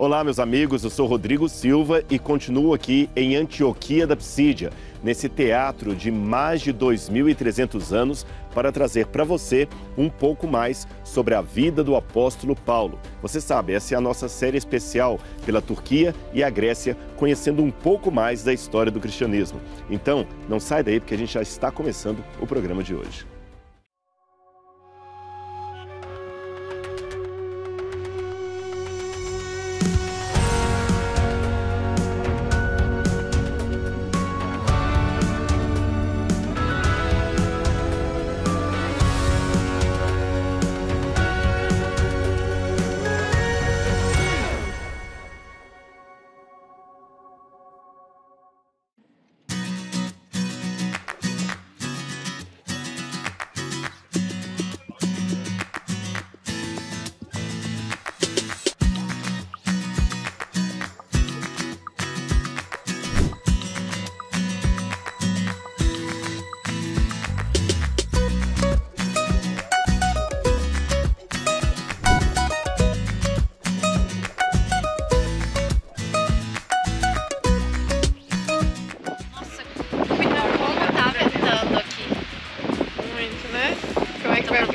Olá, meus amigos, eu sou Rodrigo Silva e continuo aqui em Antioquia da Psídia, nesse teatro de mais de 2.300 anos, para trazer para você um pouco mais sobre a vida do apóstolo Paulo. Você sabe, essa é a nossa série especial pela Turquia e a Grécia, conhecendo um pouco mais da história do cristianismo. Então, não sai daí porque a gente já está começando o programa de hoje.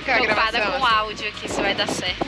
Preocupada com o áudio aqui, se vai dar certo.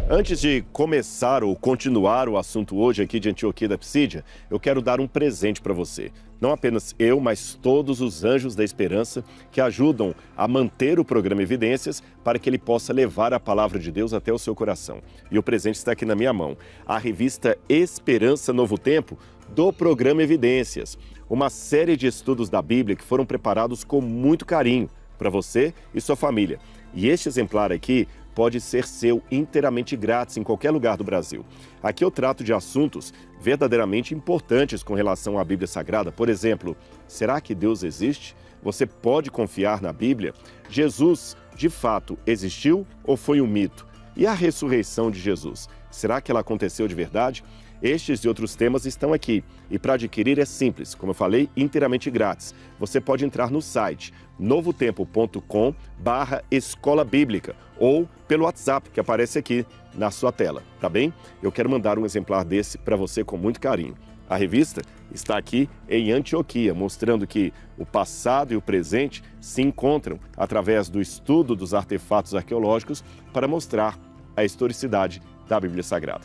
Antes de começar ou continuar o assunto hoje aqui de Antioquia da Psídia, eu quero dar um presente para você. Não apenas eu, mas todos os anjos da esperança que ajudam a manter o programa Evidências para que ele possa levar a palavra de Deus até o seu coração. E o presente está aqui na minha mão. A revista Esperança Novo Tempo do programa Evidências. Uma série de estudos da Bíblia que foram preparados com muito carinho para você e sua família. E este exemplar aqui pode ser seu inteiramente grátis em qualquer lugar do Brasil. Aqui eu trato de assuntos verdadeiramente importantes com relação à Bíblia Sagrada. Por exemplo, será que Deus existe? Você pode confiar na Bíblia? Jesus, de fato, existiu ou foi um mito? E a ressurreição de Jesus? Será que ela aconteceu de verdade? Estes e outros temas estão aqui. E para adquirir é simples, como eu falei, inteiramente grátis. Você pode entrar no site novotempo.com/escola bíblica ou pelo WhatsApp que aparece aqui na sua tela, tá bem? Eu quero mandar um exemplar desse para você com muito carinho. A revista está aqui em Antioquia, mostrando que o passado e o presente se encontram através do estudo dos artefatos arqueológicos para mostrar a historicidade da Bíblia Sagrada.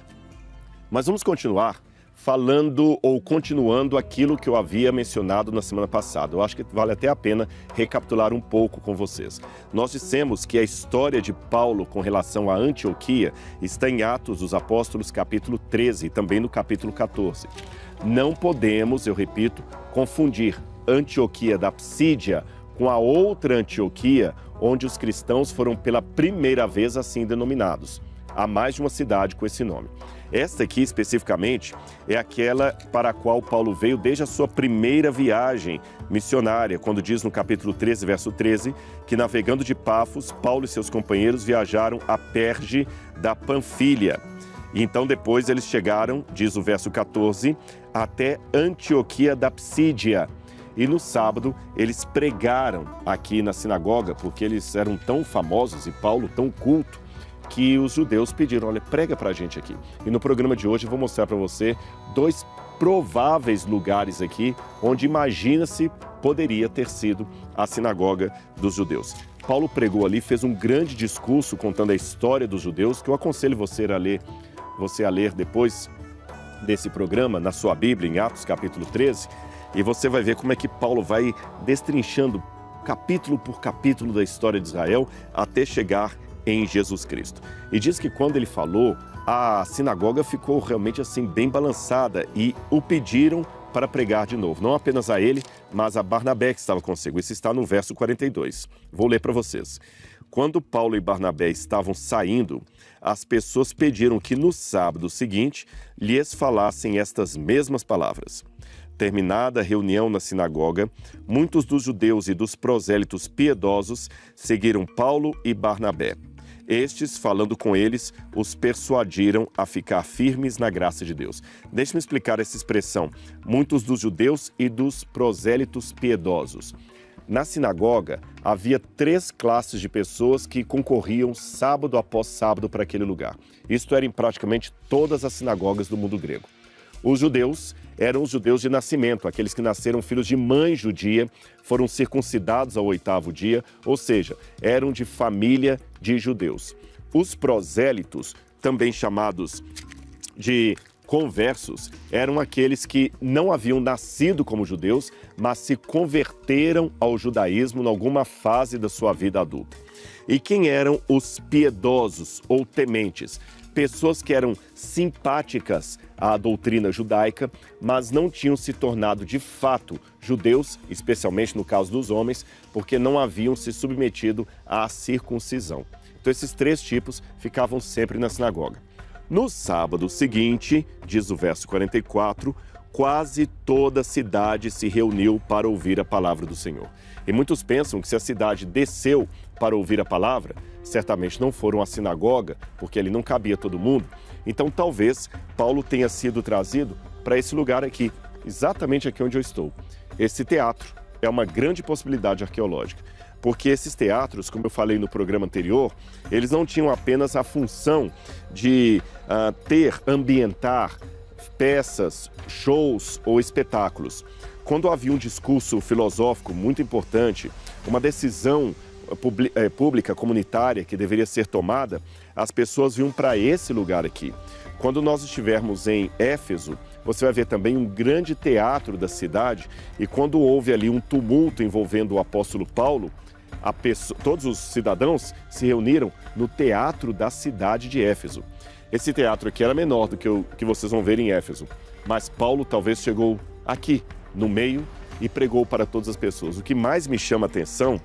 Mas vamos continuar falando ou continuando aquilo que eu havia mencionado na semana passada. Eu acho que vale até a pena recapitular um pouco com vocês. Nós dissemos que a história de Paulo com relação a Antioquia está em Atos dos Apóstolos, capítulo 13 e também no capítulo 14. Não podemos, eu repito, confundir Antioquia da Psídia com a outra Antioquia, onde os cristãos foram pela primeira vez assim denominados. Há mais de uma cidade com esse nome. Esta aqui, especificamente, é aquela para a qual Paulo veio desde a sua primeira viagem missionária, quando diz no capítulo 13, verso 13, que navegando de Pafos, Paulo e seus companheiros viajaram a Perge da Panfilha. E então depois eles chegaram, diz o verso 14, até Antioquia da Psídia. E no sábado eles pregaram aqui na sinagoga, porque eles eram tão famosos e Paulo tão culto, que os judeus pediram, olha, prega pra gente aqui. E no programa de hoje eu vou mostrar para você dois prováveis lugares aqui onde imagina-se poderia ter sido a sinagoga dos judeus. Paulo pregou ali, fez um grande discurso contando a história dos judeus, que eu aconselho você a ler depois desse programa na sua Bíblia, em Atos capítulo 13, e você vai ver como é que Paulo vai destrinchando capítulo por capítulo da história de Israel até chegar em Jesus Cristo. E diz que quando ele falou, a sinagoga ficou realmente assim bem balançada e o pediram para pregar de novo. Não apenas a ele, mas a Barnabé que estava consigo. Isso está no verso 42. Vou ler para vocês. Quando Paulo e Barnabé estavam saindo, as pessoas pediram que no sábado seguinte lhes falassem estas mesmas palavras. Terminada a reunião na sinagoga, muitos dos judeus e dos prosélitos piedosos seguiram Paulo e Barnabé. Estes, falando com eles, os persuadiram a ficar firmes na graça de Deus. Deixe-me explicar essa expressão. Muitos dos judeus e dos prosélitos piedosos. Na sinagoga, havia 3 classes de pessoas que concorriam sábado após sábado para aquele lugar. Isto era em praticamente todas as sinagogas do mundo grego. Os judeus eram os judeus de nascimento, aqueles que nasceram filhos de mãe judia, foram circuncidados ao 8º dia, ou seja, eram de família de judeus. Os prosélitos, também chamados de conversos, eram aqueles que não haviam nascido como judeus, mas se converteram ao judaísmo em alguma fase da sua vida adulta. E quem eram os piedosos ou tementes? Pessoas que eram simpáticas à doutrina judaica, mas não tinham se tornado de fato judeus, especialmente no caso dos homens, porque não haviam se submetido à circuncisão. Então esses 3 tipos ficavam sempre na sinagoga. No sábado seguinte, diz o verso 44, quase toda a cidade se reuniu para ouvir a palavra do Senhor. E muitos pensam que se a cidade desceu para ouvir a palavra, certamente não foram à sinagoga, porque ali não cabia todo mundo. Então talvez Paulo tenha sido trazido para esse lugar aqui, exatamente aqui onde eu estou. Esse teatro é uma grande possibilidade arqueológica, porque esses teatros, como eu falei no programa anterior, eles não tinham apenas a função de ambientar peças, shows ou espetáculos. Quando havia um discurso filosófico muito importante, uma decisão pública, comunitária, que deveria ser tomada, as pessoas vinham para esse lugar aqui. Quando nós estivermos em Éfeso, você vai ver também um grande teatro da cidade, e quando houve ali um tumulto envolvendo o apóstolo Paulo, todos os cidadãos se reuniram no teatro da cidade de Éfeso. Esse teatro aqui era menor do que o que vocês vão ver em Éfeso, mas Paulo talvez chegou aqui, no meio, e pregou para todas as pessoas. O que mais me chama a atenção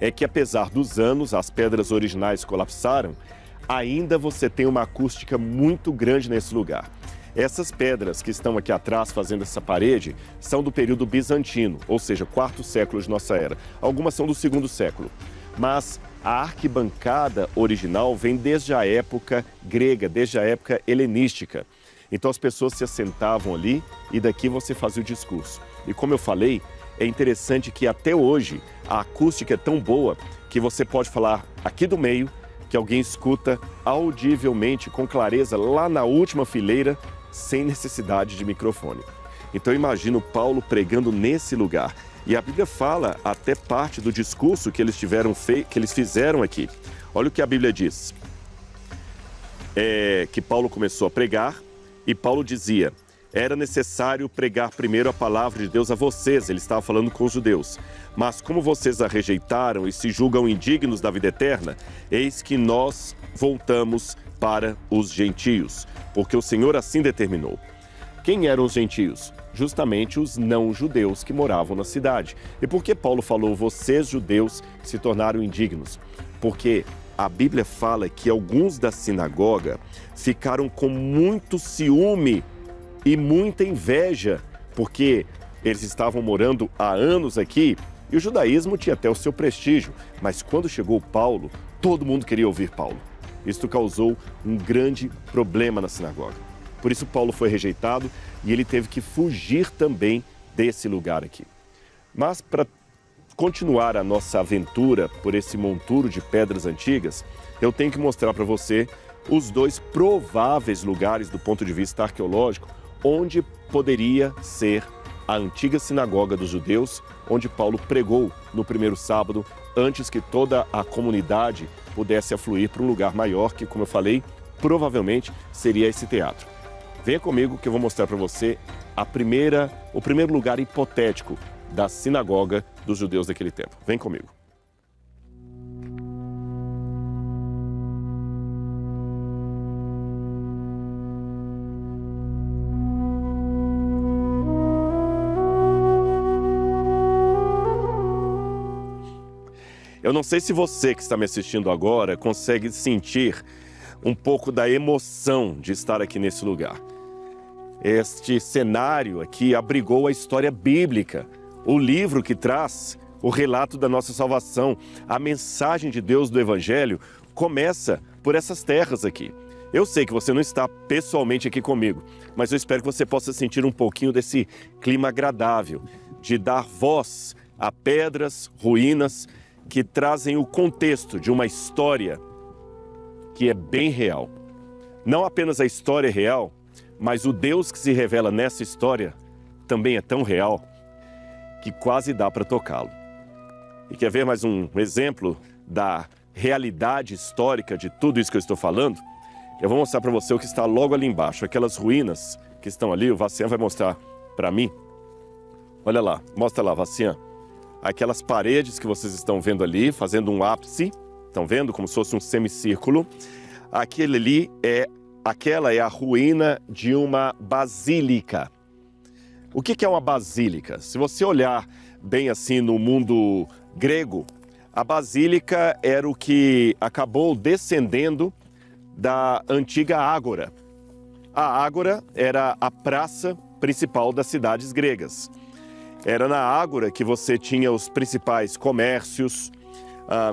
é que, apesar dos anos, as pedras originais colapsaram, ainda você tem uma acústica muito grande nesse lugar. Essas pedras que estão aqui atrás fazendo essa parede são do período bizantino, ou seja, 4º século de nossa era. Algumas são do 2º século. Mas a arquibancada original vem desde a época grega, desde a época helenística. Então as pessoas se assentavam ali e daqui você fazia o discurso. E como eu falei, é interessante que até hoje a acústica é tão boa que você pode falar aqui do meio, que alguém escuta audivelmente, com clareza, lá na última fileira, sem necessidade de microfone. Então imagino Paulo pregando nesse lugar. E a Bíblia fala até parte do discurso que eles fizeram aqui. Olha o que a Bíblia diz. Que Paulo começou a pregar e Paulo dizia: era necessário pregar primeiro a palavra de Deus a vocês. Ele estava falando com os judeus. Mas como vocês a rejeitaram e se julgam indignos da vida eterna, eis que nós voltamos para os gentios, porque o Senhor assim determinou. Quem eram os gentios? Justamente os não-judeus que moravam na cidade. E por que Paulo falou, vocês judeus se tornaram indignos? Porque a Bíblia fala que alguns da sinagoga ficaram com muito ciúme e muita inveja, porque eles estavam morando há anos aqui e o judaísmo tinha até o seu prestígio. Mas quando chegou Paulo, todo mundo queria ouvir Paulo. Isto causou um grande problema na sinagoga. Por isso Paulo foi rejeitado e ele teve que fugir também desse lugar aqui. Mas para continuar a nossa aventura por esse monturo de pedras antigas, eu tenho que mostrar para você os 2 prováveis lugares do ponto de vista arqueológico onde poderia ser a antiga sinagoga dos judeus, onde Paulo pregou no primeiro sábado, antes que toda a comunidade pudesse afluir para um lugar maior, que, como eu falei, provavelmente seria esse teatro. Venha comigo que eu vou mostrar para você o primeiro lugar hipotético da sinagoga dos judeus daquele tempo. Vem comigo. Eu não sei se você que está me assistindo agora consegue sentir um pouco da emoção de estar aqui nesse lugar. Este cenário aqui abrigou a história bíblica, o livro que traz o relato da nossa salvação. A mensagem de Deus do Evangelho começa por essas terras aqui. Eu sei que você não está pessoalmente aqui comigo, mas eu espero que você possa sentir um pouquinho desse clima agradável, de dar voz a pedras, ruínas, que trazem o contexto de uma história que é bem real. Não apenas a história é real, mas o Deus que se revela nessa história também é tão real que quase dá para tocá-lo. E quer ver mais um exemplo da realidade histórica de tudo isso que eu estou falando? Eu vou mostrar para você o que está logo ali embaixo, aquelas ruínas que estão ali. O Vassian vai mostrar para mim. Olha lá, mostra lá, Vassian. Aquelas paredes que vocês estão vendo ali, fazendo um ápice, estão vendo como se fosse um semicírculo. Aquela é a ruína de uma basílica. O que é uma basílica? Se você olhar bem assim no mundo grego, a basílica era o que acabou descendendo da antiga ágora. A ágora era a praça principal das cidades gregas. Era na ágora que você tinha os principais comércios.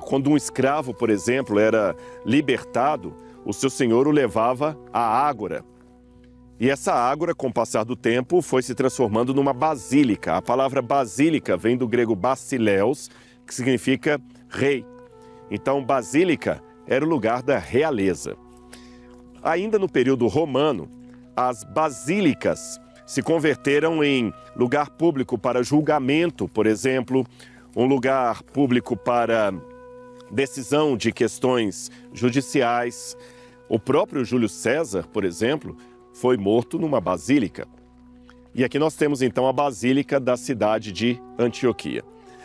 Quando um escravo, por exemplo, era libertado, o seu senhor o levava à ágora. E essa ágora, com o passar do tempo, foi se transformando numa basílica. A palavra basílica vem do grego basileus, que significa rei. Então, basílica era o lugar da realeza. Ainda no período romano, as basílicas se converteram em lugar público para julgamento, por exemplo, um lugar público para decisão de questões judiciais. O próprio Júlio César, por exemplo, foi morto numa basílica. E aqui nós temos então a basílica da cidade de Antioquia.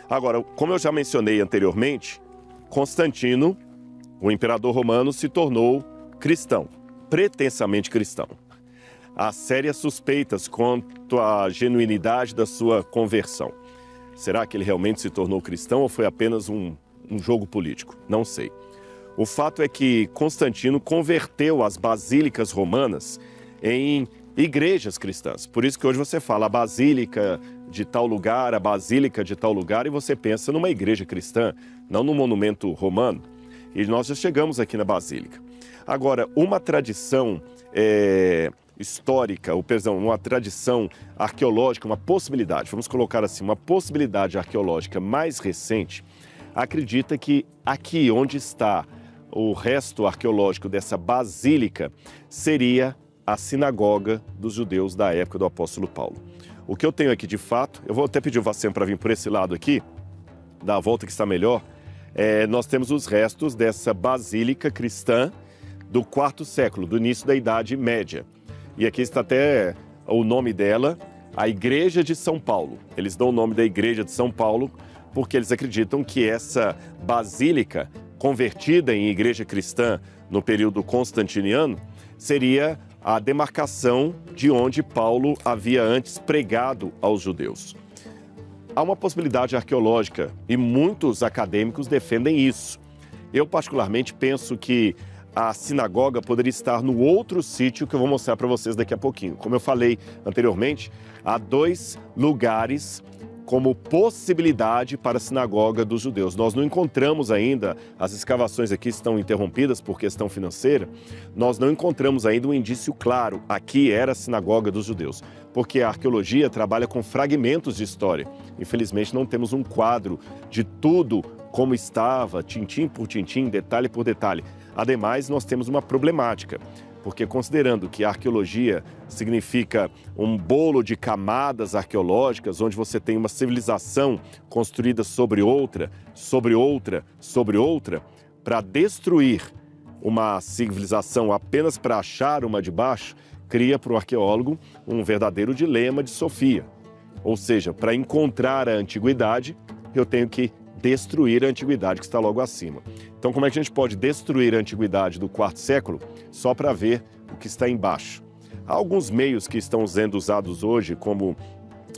Agora, como eu já mencionei anteriormente, Constantino, o imperador romano, se tornou cristão, pretensamente cristão. Há sérias suspeitas quanto à genuinidade da sua conversão. Será que ele realmente se tornou cristão ou foi apenas um jogo político? Não sei. O fato é que Constantino converteu as basílicas romanas em igrejas cristãs. Por isso que hoje você fala a basílica de tal lugar, a basílica de tal lugar, e você pensa numa igreja cristã, não num monumento romano. E nós já chegamos aqui na basílica. Agora, uma tradição histórica, uma tradição arqueológica, uma possibilidade, vamos colocar assim, uma possibilidade arqueológica mais recente, acredita que aqui onde está o resto arqueológico dessa basílica seria a sinagoga dos judeus da época do apóstolo Paulo. O que eu tenho aqui de fato, eu vou até pedir o Vassian para vir por esse lado aqui, dar a volta que está melhor, nós temos os restos dessa basílica cristã do quarto século, do início da Idade Média. E aqui está até o nome dela, a Igreja de São Paulo. Eles dão o nome da Igreja de São Paulo porque eles acreditam que essa basílica, convertida em igreja cristã no período constantiniano, seria a demarcação de onde Paulo havia antes pregado aos judeus. Há uma possibilidade arqueológica e muitos acadêmicos defendem isso. Eu particularmente penso que a sinagoga poderia estar no outro sítio que eu vou mostrar para vocês daqui a pouquinho. Como eu falei anteriormente, há 2 lugares como possibilidade para a sinagoga dos judeus. Nós não encontramos ainda, as escavações aqui estão interrompidas por questão financeira, nós não encontramos ainda um indício claro, aqui era a sinagoga dos judeus, porque a arqueologia trabalha com fragmentos de história. Infelizmente não temos um quadro de tudo como estava, tintim por tintim, detalhe por detalhe. Ademais, nós temos uma problemática, porque considerando que a arqueologia significa um bolo de camadas arqueológicas, onde você tem uma civilização construída sobre outra, sobre outra, sobre outra, para destruir uma civilização apenas para achar uma de baixo, cria para o arqueólogo um verdadeiro dilema de Sofia. Ou seja, para encontrar a antiguidade, eu tenho que destruir a antiguidade que está logo acima. Então, como é que a gente pode destruir a antiguidade do quarto século só para ver o que está embaixo? Há alguns meios que estão sendo usados hoje, como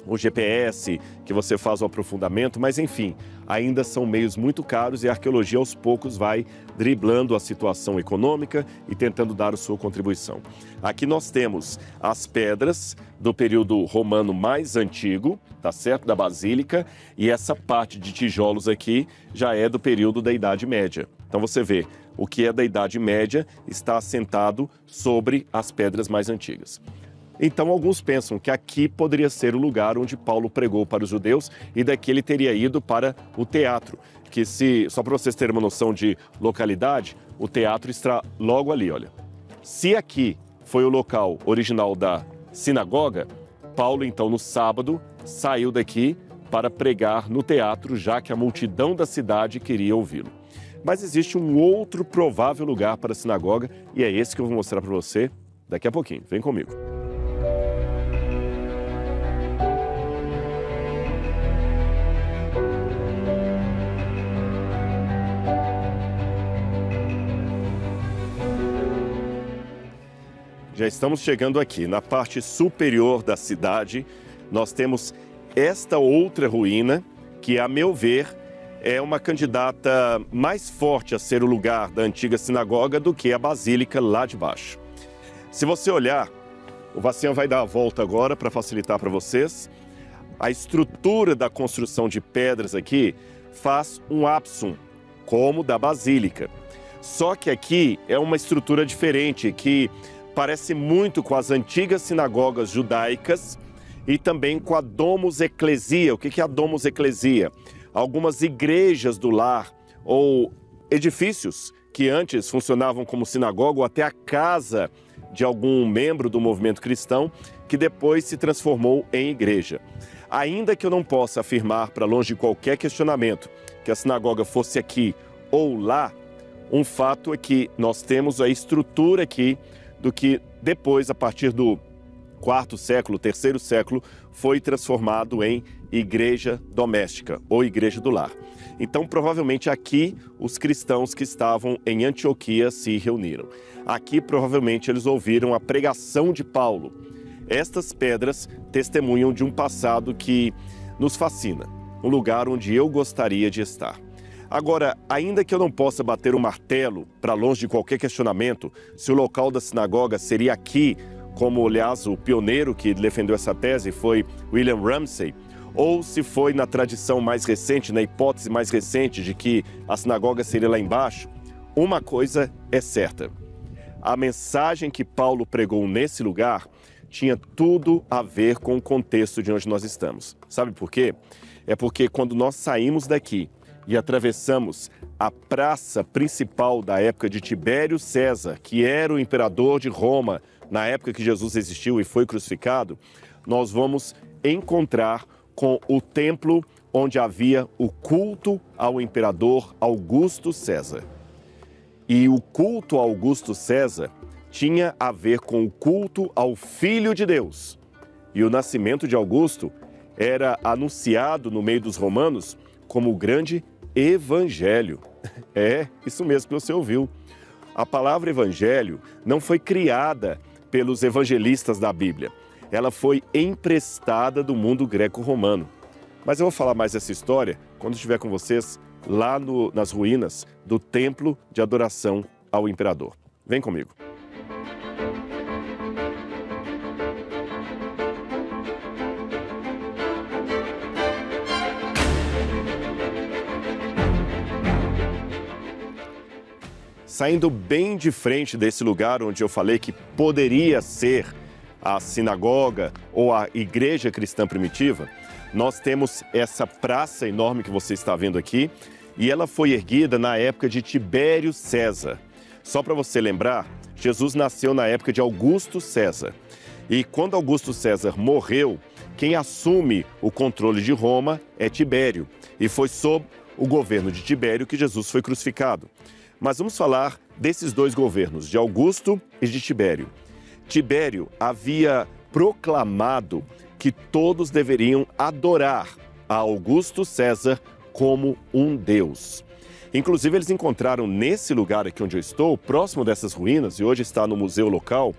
o GPS, que você faz o aprofundamento, mas enfim, ainda são meios muito caros e a arqueologia aos poucos vai driblando a situação econômica e tentando dar a sua contribuição. Aqui nós temos as pedras do período romano mais antigo, tá certo? Da Basílica, e essa parte de tijolos aqui já é do período da Idade Média. Então você vê, o que é da Idade Média está assentado sobre as pedras mais antigas. Então, alguns pensam que aqui poderia ser o lugar onde Paulo pregou para os judeus e daqui ele teria ido para o teatro, que só para vocês terem uma noção de localidade, o teatro está logo ali, olha. Se aqui foi o local original da sinagoga, Paulo, então, no sábado, saiu daqui para pregar no teatro, já que a multidão da cidade queria ouvi-lo. Mas existe um outro provável lugar para a sinagoga e é esse que eu vou mostrar para você daqui a pouquinho. Vem comigo. Já estamos chegando aqui, na parte superior da cidade, nós temos esta outra ruína, que, a meu ver, é uma candidata mais forte a ser o lugar da antiga sinagoga do que a basílica lá de baixo. Se você olhar, o Vacian vai dar a volta agora para facilitar para vocês. A estrutura da construção de pedras aqui faz um ápsum, como da basílica. Só que aqui é uma estrutura diferente, que parece muito com as antigas sinagogas judaicas e também com a Domus Ecclesia. O que é a Domus Ecclesia? Algumas igrejas do lar ou edifícios que antes funcionavam como sinagoga ou até a casa de algum membro do movimento cristão que depois se transformou em igreja. Ainda que eu não possa afirmar, para longe de qualquer questionamento, que a sinagoga fosse aqui ou lá, um fato é que nós temos a estrutura aqui do que depois, a partir do quarto século, terceiro século, foi transformado em igreja doméstica ou igreja do lar. Então, provavelmente aqui, os cristãos que estavam em Antioquia se reuniram. Aqui, provavelmente, eles ouviram a pregação de Paulo. Estas pedras testemunham de um passado que nos fascina, um lugar onde eu gostaria de estar. Agora, ainda que eu não possa bater o martelo, para longe de qualquer questionamento, se o local da sinagoga seria aqui, como, aliás, o pioneiro que defendeu essa tese foi William Ramsay, ou se foi na tradição mais recente, na hipótese mais recente de que a sinagoga seria lá embaixo, uma coisa é certa. A mensagem que Paulo pregou nesse lugar tinha tudo a ver com o contexto de onde nós estamos. Sabe por quê? É porque quando nós saímos daqui e atravessamos a praça principal da época de Tibério César, que era o imperador de Roma, na época que Jesus existiu e foi crucificado, nós vamos encontrar com o templo onde havia o culto ao imperador Augusto César. E o culto a Augusto César tinha a ver com o culto ao Filho de Deus. E o nascimento de Augusto era anunciado no meio dos romanos como o grande Evangelho. É, isso mesmo que você ouviu. A palavra evangelho não foi criada pelos evangelistas da Bíblia. Ela foi emprestada do mundo greco-romano. Mas eu vou falar mais dessa história quando estiver com vocês lá nas ruínas do templo de adoração ao imperador. Vem comigo. Saindo bem de frente desse lugar onde eu falei que poderia ser a sinagoga ou a igreja cristã primitiva, nós temos essa praça enorme que você está vendo aqui, e ela foi erguida na época de Tibério César. Só para você lembrar, Jesus nasceu na época de Augusto César. E quando Augusto César morreu, quem assume o controle de Roma é Tibério. E foi sob o governo de Tibério que Jesus foi crucificado. Mas vamos falar desses dois governos, de Augusto e de Tibério. Tibério havia proclamado que todos deveriam adorar a Augusto César como um deus. Inclusive, eles encontraram nesse lugar aqui onde eu estou, próximo dessas ruínas, e hoje está no museu local,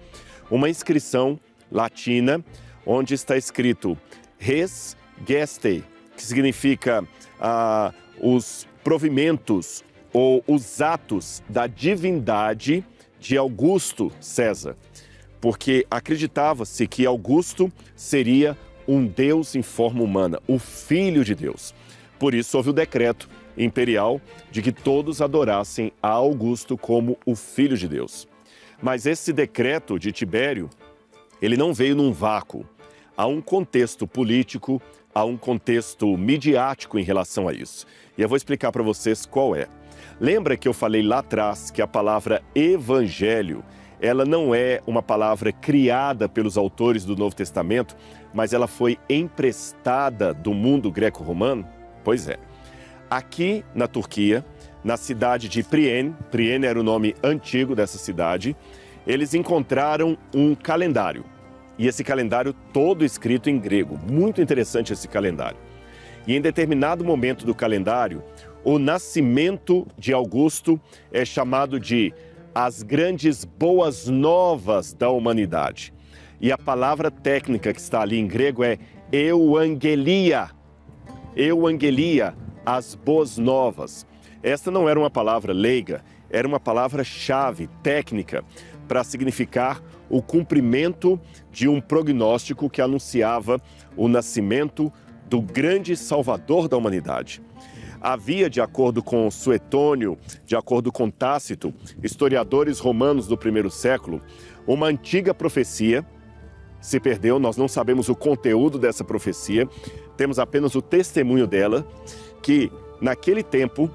uma inscrição latina, onde está escrito Res Gestae, que significa os provimentos ou os atos da divindade de Augusto César, porque acreditava-se que Augusto seria um deus em forma humana, o Filho de Deus. Por isso houve o decreto imperial de que todos adorassem a Augusto como o Filho de Deus. Mas esse decreto de Tibério ele não veio num vácuo. Há um contexto político, há um contexto midiático em relação a isso. E eu vou explicar para vocês qual é. Lembra que eu falei lá atrás que a palavra evangelho, ela não é uma palavra criada pelos autores do Novo Testamento, mas ela foi emprestada do mundo greco-romano? Pois é. Aqui na Turquia, na cidade de Priene era o nome antigo dessa cidade, eles encontraram um calendário. E esse calendário todo escrito em grego. Muito interessante esse calendário. E em determinado momento do calendário, o nascimento de Augusto é chamado de as grandes boas novas da humanidade. E a palavra técnica que está ali em grego é euangelia. Euangelia, as boas novas. Esta não era uma palavra leiga, era uma palavra-chave técnica para significar o cumprimento de um prognóstico que anunciava o nascimento do grande Salvador da humanidade. Havia, de acordo com Suetônio, de acordo com Tácito, historiadores romanos do primeiro século, uma antiga profecia se perdeu, nós não sabemos o conteúdo dessa profecia, temos apenas o testemunho dela, que naquele tempo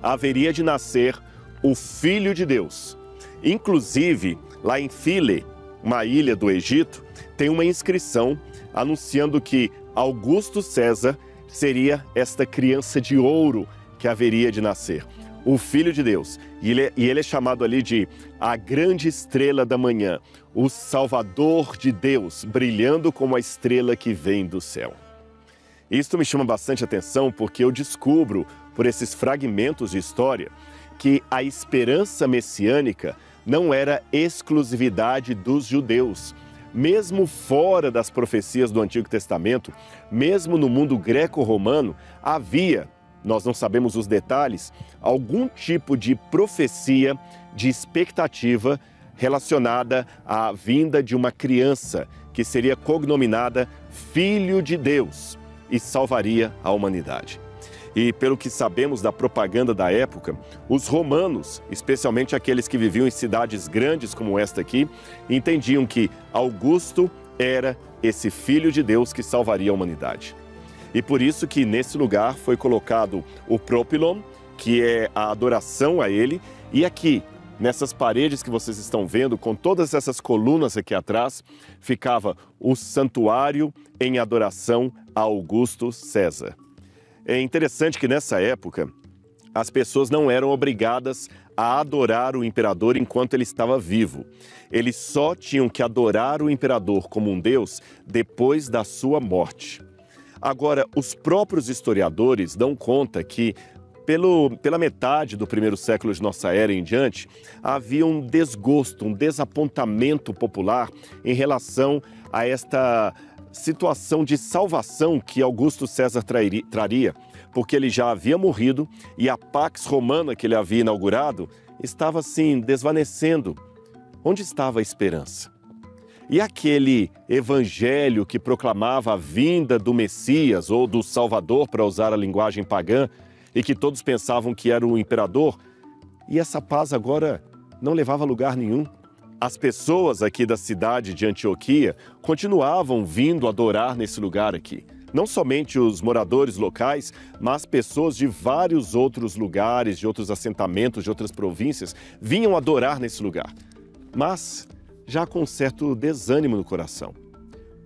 haveria de nascer o Filho de Deus. Inclusive, lá em File, uma ilha do Egito, tem uma inscrição anunciando que Augusto César seria esta criança de ouro que haveria de nascer, o Filho de Deus. E ele é chamado ali de a grande estrela da manhã, o Salvador de Deus, brilhando como a estrela que vem do céu. Isto me chama bastante atenção porque eu descubro, por esses fragmentos de história, que a esperança messiânica não era exclusividade dos judeus. Mesmo fora das profecias do Antigo Testamento, mesmo no mundo greco-romano, havia, nós não sabemos os detalhes, algum tipo de profecia, de expectativa relacionada à vinda de uma criança que seria cognominada Filho de Deus e salvaria a humanidade. E pelo que sabemos da propaganda da época, os romanos, especialmente aqueles que viviam em cidades grandes como esta aqui, entendiam que Augusto era esse Filho de Deus que salvaria a humanidade. E por isso que nesse lugar foi colocado o propylon, que é a adoração a ele, e aqui, nessas paredes que vocês estão vendo, com todas essas colunas aqui atrás, ficava o santuário em adoração a Augusto César. É interessante que nessa época, as pessoas não eram obrigadas a adorar o imperador enquanto ele estava vivo. Eles só tinham que adorar o imperador como um deus depois da sua morte. Agora, os próprios historiadores dão conta que, pela metade do primeiro século de nossa era em diante, havia um desgosto, um desapontamento popular em relação a esta situação de salvação que Augusto César traria, porque ele já havia morrido e a Pax Romana que ele havia inaugurado estava assim desvanecendo. Onde estava a esperança? E aquele evangelho que proclamava a vinda do Messias ou do Salvador, para usar a linguagem pagã, e que todos pensavam que era o imperador, e essa paz agora não levava a lugar nenhum. As pessoas aqui da cidade de Antioquia continuavam vindo adorar nesse lugar aqui. Não somente os moradores locais, mas pessoas de vários outros lugares, de outros assentamentos, de outras províncias, vinham adorar nesse lugar. Mas já com um certo desânimo no coração.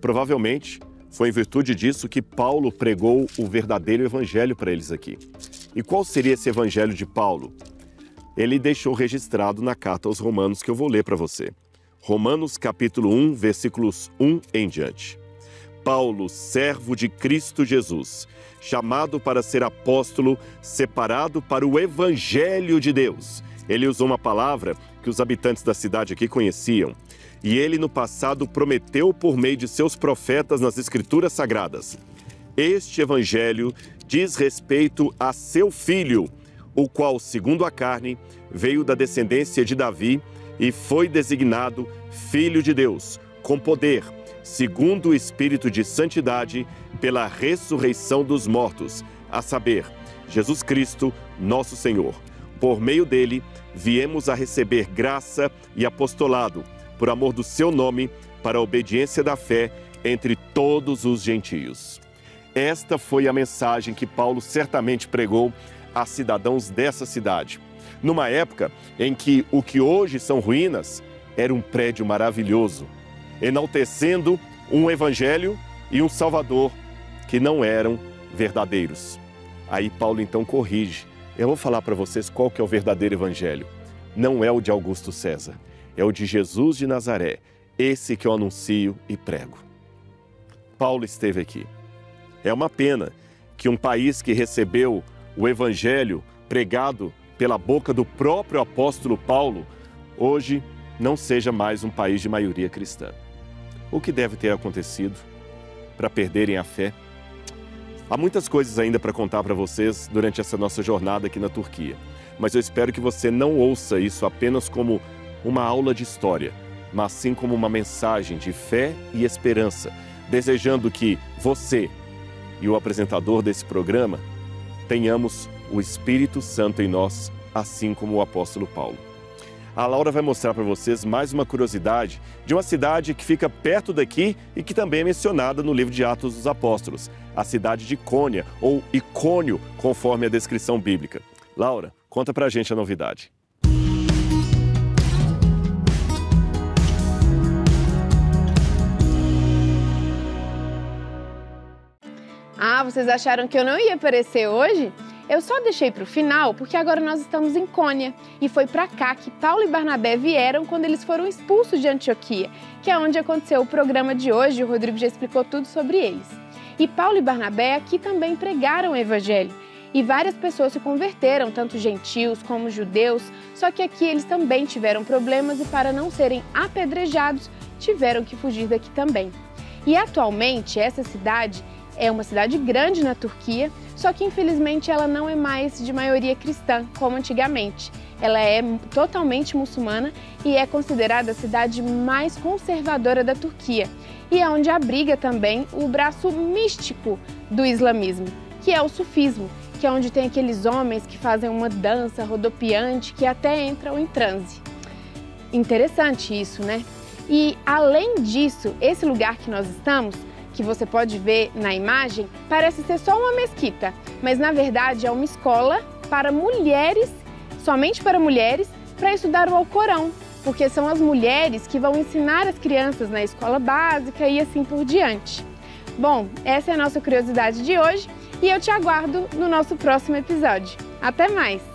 Provavelmente foi em virtude disso que Paulo pregou o verdadeiro evangelho para eles aqui. E qual seria esse evangelho de Paulo? Ele deixou registrado na carta aos Romanos, que eu vou ler para você. Romanos capítulo 1, versículos 1 em diante. Paulo, servo de Cristo Jesus, chamado para ser apóstolo, separado para o evangelho de Deus. Ele usou uma palavra que os habitantes da cidade aqui conheciam. E ele no passado prometeu por meio de seus profetas nas Escrituras Sagradas. Este evangelho diz respeito a seu filho, o qual, segundo a carne, veio da descendência de Davi e foi designado Filho de Deus, com poder, segundo o Espírito de Santidade, pela ressurreição dos mortos, a saber, Jesus Cristo, nosso Senhor. Por meio dele, viemos a receber graça e apostolado, por amor do seu nome, para a obediência da fé entre todos os gentios. Esta foi a mensagem que Paulo certamente pregou a cidadãos dessa cidade, numa época em que o que hoje são ruínas era um prédio maravilhoso, enaltecendo um evangelho e um Salvador que não eram verdadeiros. Aí Paulo então corrige. Eu vou falar para vocês qual que é o verdadeiro evangelho. Não é o de Augusto César, é o de Jesus de Nazaré, esse que eu anuncio e prego. Paulo esteve aqui. É uma pena que um país que recebeu o evangelho pregado pela boca do próprio apóstolo Paulo, hoje não seja mais um país de maioria cristã. O que deve ter acontecido para perderem a fé? Há muitas coisas ainda para contar para vocês durante essa nossa jornada aqui na Turquia, mas eu espero que você não ouça isso apenas como uma aula de história, mas sim como uma mensagem de fé e esperança, desejando que você e o apresentador desse programa tenhamos o Espírito Santo em nós, assim como o apóstolo Paulo. A Laura vai mostrar para vocês mais uma curiosidade de uma cidade que fica perto daqui e que também é mencionada no livro de Atos dos Apóstolos, a cidade de Cônia, ou Icônio, conforme a descrição bíblica. Laura, conta pra gente a novidade. Ah, vocês acharam que eu não ia aparecer hoje? Eu só deixei para o final porque agora nós estamos em Cônia e foi para cá que Paulo e Barnabé vieram quando eles foram expulsos de Antioquia, que é onde aconteceu o programa de hoje. O Rodrigo já explicou tudo sobre eles. E Paulo e Barnabé aqui também pregaram o evangelho e várias pessoas se converteram, tanto gentios como judeus, só que aqui eles também tiveram problemas e para não serem apedrejados tiveram que fugir daqui também. E atualmente essa cidade é uma cidade grande na Turquia, só que infelizmente ela não é mais de maioria cristã, como antigamente. Ela é totalmente muçulmana e é considerada a cidade mais conservadora da Turquia. E é onde abriga também o braço místico do islamismo, que é o sufismo, que é onde tem aqueles homens que fazem uma dança rodopiante que até entram em transe. Interessante isso, né? E além disso, esse lugar que nós estamos, que você pode ver na imagem, parece ser só uma mesquita, mas na verdade é uma escola para mulheres, somente para mulheres, para estudar o Alcorão, porque são as mulheres que vão ensinar as crianças na escola básica e assim por diante. Bom, essa é a nossa curiosidade de hoje e eu te aguardo no nosso próximo episódio. Até mais!